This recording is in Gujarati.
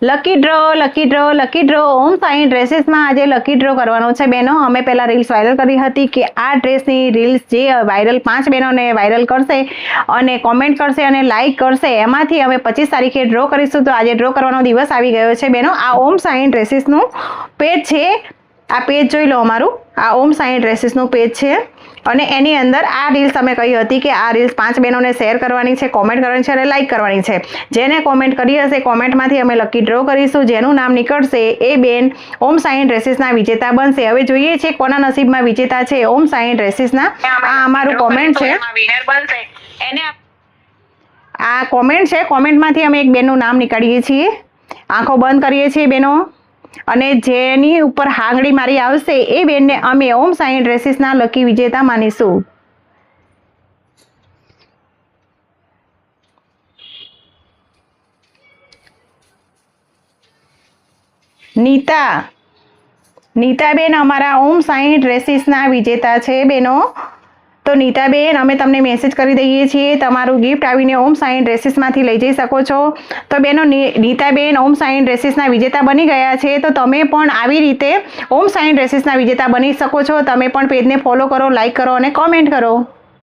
લકી ડ્રો ઓમ સાઈ ડ્રેસીસમાં આજે લકી ડ્રો કરવાનો છે બહેનો. અમે પહેલાં રીલ્સ વાયરલ કરી હતી કે આ ડ્રેસની રીલ્સ જે વાયરલ 5 બહેનોને વાયરલ કરશે અને કોમેન્ટ કરશે અને લાઇક કરશે એમાંથી અમે 25 તારીખે ડ્રો કરીશું. તો આજે ડ્રો કરવાનો દિવસ આવી ગયો છે બહેનો. આ ઓમ સાઈ ડ્રેસીસનું પેજ છે. આ પેજ જોઈ લો અમારું. આ ઓમ સાઈ ડ્રેસીસનું પેજ છે અને એની અંદર આ રીલ્સ અમે કહી હતી કે આ રીલ્સ 5 બહેનોને શેર કરવાની છે, કોમેન્ટ કરવાની છે અને લાઇક કરવાની છે. જેને કોમેન્ટ કરી હશે કોમેન્ટમાંથી અમે લકી ડ્રો કરીશું. જેનું નામ નીકળશે એ બેન ઓમ સાઈ ડ્રેસીસના વિજેતા બનશે. હવે જોઈએ છે કોના નસીબમાં વિજેતા છે ઓમ સાઈ ડ્રેસીસના. આ અમારું કોમેન્ટ છે. આ કોમેન્ટ છે. કોમેન્ટમાંથી અમે એક બેનનું નામ નીકાળીએ છીએ. આંખો બંધ કરીએ છીએ બહેનો અને જેની ઉપર હાંગડી મારી આવશે એ બેનને અમે ઓમ સાઈ ડ્રેસીસના લકી વિજેતા માનીશું. નીતાબેન અમારા ઓમ સાઈ ડ્રેસીસના વિજેતા છે બહેનો. તો નીતાબેન અમે તમને મેસેજ કરી દઈએ છીએ. તમારું ગિફ્ટ આવીને ઓમ સાઈ ડ્રેસીસમાંથી લઈ જઈ શકો છો. તો બહેનો નીતાબેન ઓમ સાઈ ડ્રેસીસના વિજેતા બની ગયા છે. તો તમે પણ આવી રીતે ઓમ સાઈ ડ્રેસીસના વિજેતા બની શકો છો. તમે પણ પેજને ફોલો કરો, લાઇક કરો અને કોમેન્ટ કરો.